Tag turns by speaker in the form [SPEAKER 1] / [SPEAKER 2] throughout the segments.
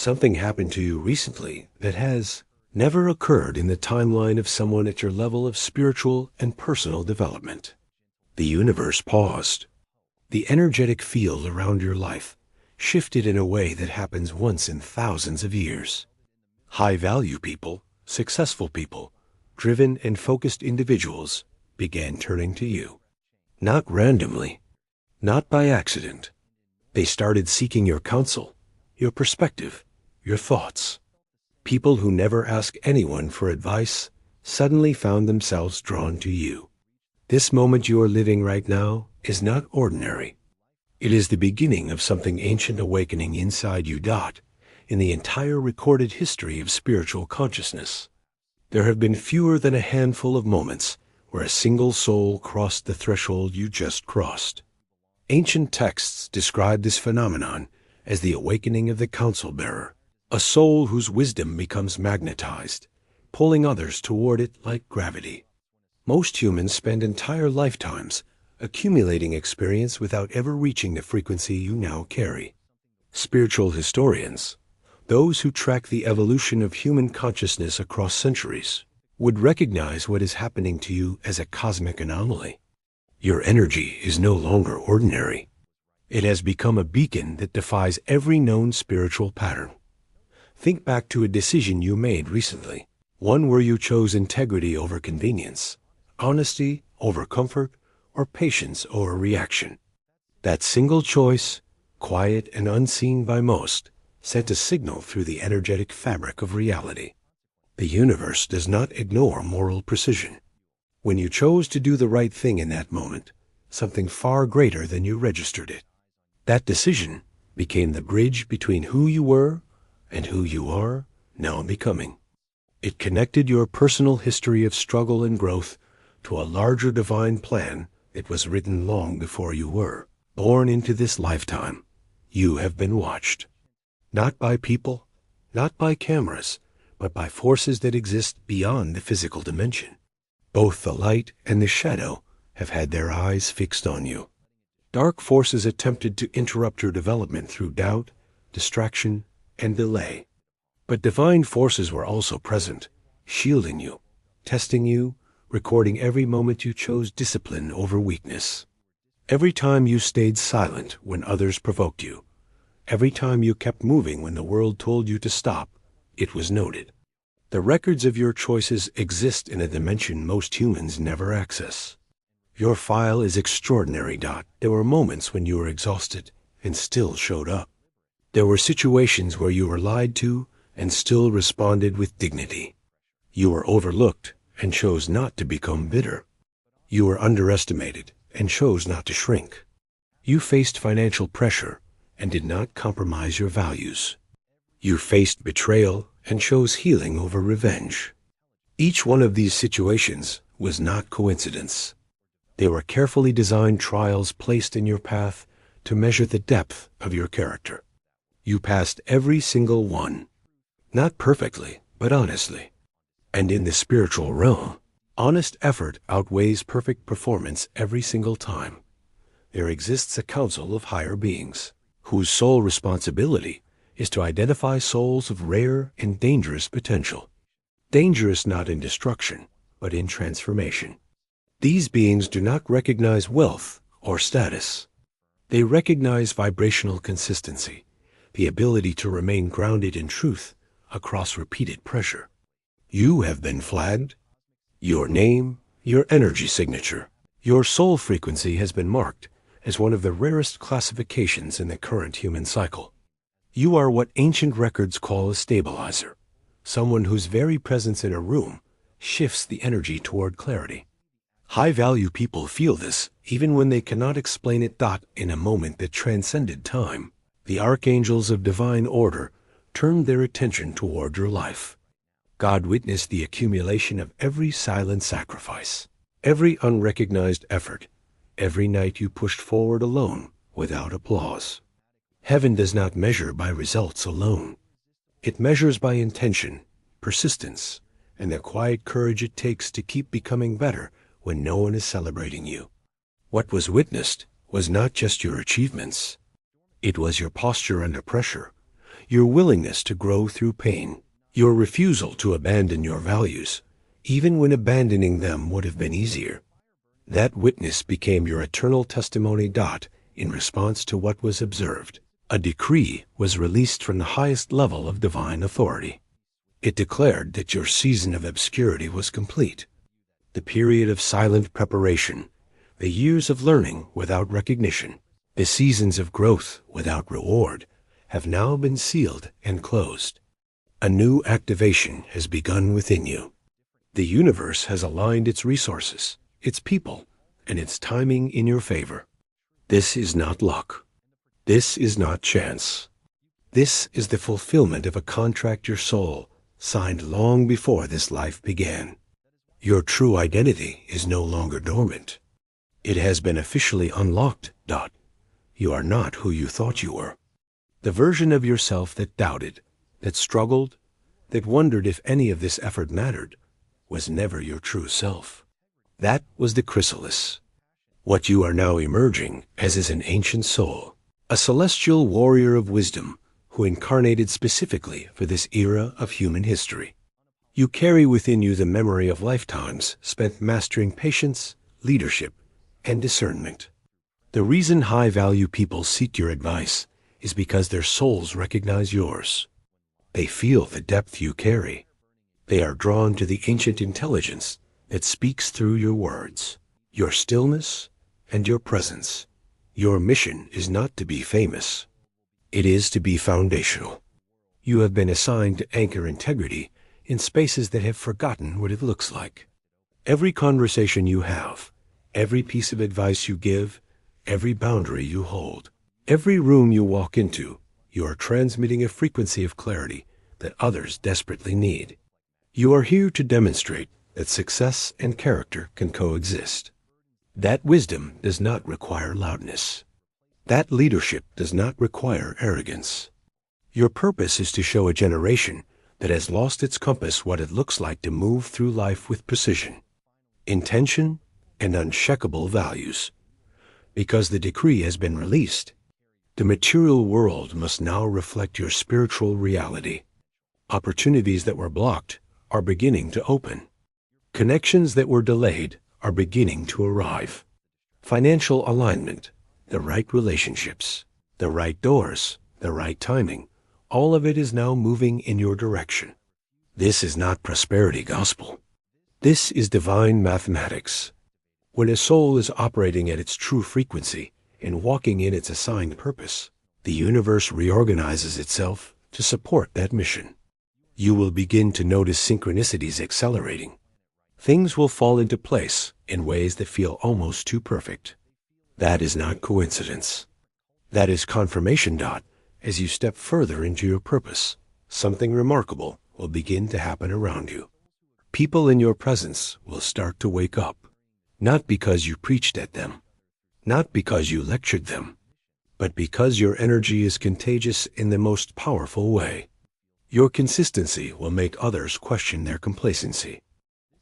[SPEAKER 1] Something happened to you recently that has never occurred in the timeline of someone at your level of spiritual and personal development. The universe paused. The energetic field around your life shifted in a way that happens once in thousands of years. High-value people, successful people, driven and focused individuals began turning to you. Not randomly, not by accident. They started seeking your counsel, your perspective, your thoughts. People who never ask anyone for advice suddenly found themselves drawn to you. This moment you are living right now is not ordinary. It is the beginning of something ancient awakening inside you. In the entire recorded history of spiritual consciousness, there have been fewer than a handful of moments where a single soul crossed the threshold you just crossed. Ancient texts describe this phenomenon as the awakening of the counsel bearer, a soul whose wisdom becomes magnetized, pulling others toward it like gravity. Most humans spend entire lifetimes accumulating experience without ever reaching the frequency you now carry. Spiritual historians, those who track the evolution of human consciousness across centuries, would recognize what is happening to you as a cosmic anomaly. Your energy is no longer ordinary. It has become a beacon that defies every known spiritual pattern. Think back to a decision you made recently, one where you chose integrity over convenience, honesty over comfort, or patience over reaction. That single choice, quiet and unseen by most, sent a signal through the energetic fabric of reality. The universe does not ignore moral precision. When you chose to do the right thing in that moment, something far greater than you registered it. That decision became the bridge between who you were and who you are now becoming. It connected your personal history of struggle and growth to a larger divine plan that was written long before you were born into this lifetime. You have been watched. Not by people, not by cameras, but by forces that exist beyond the physical dimension. Both the light and the shadow have had their eyes fixed on you. Dark forces attempted to interrupt your development through doubt, distraction, and delay. But divine forces were also present, shielding you, testing you, recording every moment you chose discipline over weakness. Every time you stayed silent when others provoked you, every time you kept moving when the world told you to stop, it was noted. The records of your choices exist in a dimension most humans never access. Your file is extraordinary. There were moments when you were exhausted and still showed up. There were situations where you were lied to and still responded with dignity. You were overlooked and chose not to become bitter. You were underestimated and chose not to shrink. You faced financial pressure and did not compromise your values. You faced betrayal and chose healing over revenge. Each one of these situations was not coincidence. They were carefully designed trials placed in your path to measure the depth of your character. You passed every single one, not perfectly, but honestly. And in the spiritual realm, honest effort outweighs perfect performance every single time. There exists a council of higher beings, whose sole responsibility is to identify souls of rare and dangerous potential. Dangerous not in destruction, but in transformation. These beings do not recognize wealth or status. They recognize vibrational consistency, the ability to remain grounded in truth across repeated pressure. You have been flagged. Your name, your energy signature, your soul frequency has been marked as one of the rarest classifications in the current human cycle. You are what ancient records call a stabilizer, someone whose very presence in a room shifts the energy toward clarity. High-value people feel this even when they cannot explain it. In a moment that transcended time, the archangels of divine order turned their attention toward your life. God witnessed the accumulation of every silent sacrifice, every unrecognized effort, every night you pushed forward alone without applause. Heaven does not measure by results alone. It measures by intention, persistence, and the quiet courage it takes to keep becoming better when no one is celebrating you. What was witnessed was not just your achievements. It was your posture under pressure, your willingness to grow through pain, your refusal to abandon your values, even when abandoning them would have been easier. That witness became your eternal testimony. In response to what was observed, a decree was released from the highest level of divine authority. It declared that your season of obscurity was complete. The period of silent preparation, the years of learning without recognition, the seasons of growth without reward, have now been sealed and closed. A new activation has begun within you. The universe has aligned its resources, its people, and its timing in your favor. This is not luck. This is not chance. This is the fulfillment of a contract your soul signed long before this life began. Your true identity is no longer dormant. It has been officially unlocked. You are not who you thought you were. The version of yourself that doubted, that struggled, that wondered if any of this effort mattered, was never your true self. That was the chrysalis. What you are now emerging as is an ancient soul, a celestial warrior of wisdom who incarnated specifically for this era of human history. You carry within you the memory of lifetimes spent mastering patience, leadership, and discernment. The reason high-value people seek your advice is because their souls recognize yours. They feel the depth you carry. They are drawn to the ancient intelligence that speaks through your words, your stillness, and your presence. Your mission is not to be famous. It is to be foundational. You have been assigned to anchor integrity in spaces that have forgotten what it looks like. Every conversation you have, every piece of advice you give, every boundary you hold, every room you walk into, you are transmitting a frequency of clarity that others desperately need. You are here to demonstrate that success and character can coexist. That wisdom does not require loudness. That leadership does not require arrogance. Your purpose is to show a generation that has lost its compass what it looks like to move through life with precision, intention, and unshakable values. Because the decree has been released, the material world must now reflect your spiritual reality. Opportunities that were blocked are beginning to open. Connections that were delayed are beginning to arrive. Financial alignment, the right relationships, the right doors, the right timing, all of it is now moving in your direction. This is not prosperity gospel. This is divine mathematics. When a soul is operating at its true frequency and walking in its assigned purpose, the universe reorganizes itself to support that mission. You will begin to notice synchronicities accelerating. Things will fall into place in ways that feel almost too perfect. That is not coincidence. That is confirmation. As you step further into your purpose, something remarkable will begin to happen around you. People in your presence will start to wake up, not because you preached at them, not because you lectured them, but because your energy is contagious in the most powerful way. Your consistency will make others question their complacency.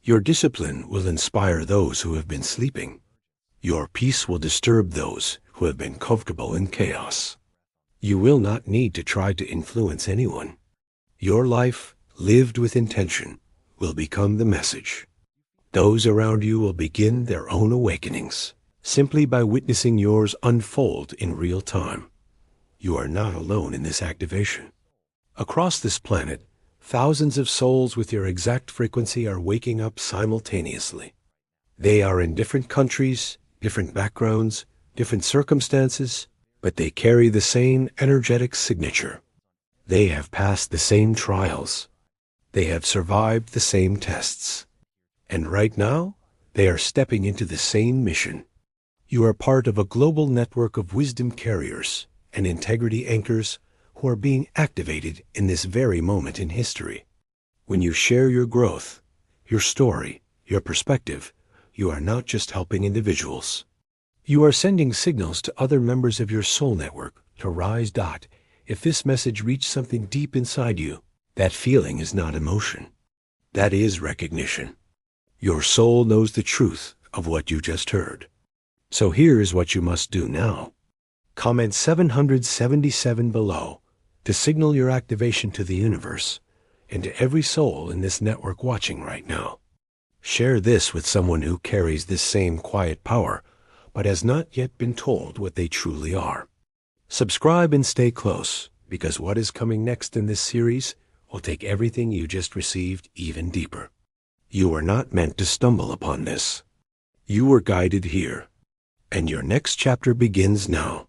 [SPEAKER 1] Your discipline will inspire those who have been sleeping. Your peace will disturb those who have been comfortable in chaos. You will not need to try to influence anyone. Your life, lived with intention, will become the message. Those around you will begin their own awakenings, simply by witnessing yours unfold in real time. You are not alone in this activation. Across this planet, thousands of souls with your exact frequency are waking up simultaneously. They are in different countries, different backgrounds, different circumstances, but they carry the same energetic signature. They have passed the same trials. They have survived the same tests. And right now, they are stepping into the same mission. You are part of a global network of wisdom carriers and integrity anchors who are being activated in this very moment in history. When you share your growth, your story, your perspective, you are not just helping individuals. You are sending signals to other members of your soul network to rise. If this message reached something deep inside you, that feeling is not emotion. That is recognition. Your soul knows the truth of what you just heard. So here is what you must do now. Comment 777 below to signal your activation to the universe and to every soul in this network watching right now. Share this with someone who carries this same quiet power, but has not yet been told what they truly are. Subscribe and stay close, because what is coming next in this series will take everything you just received even deeper. You are not meant to stumble upon this. You were guided here, and your next chapter begins now.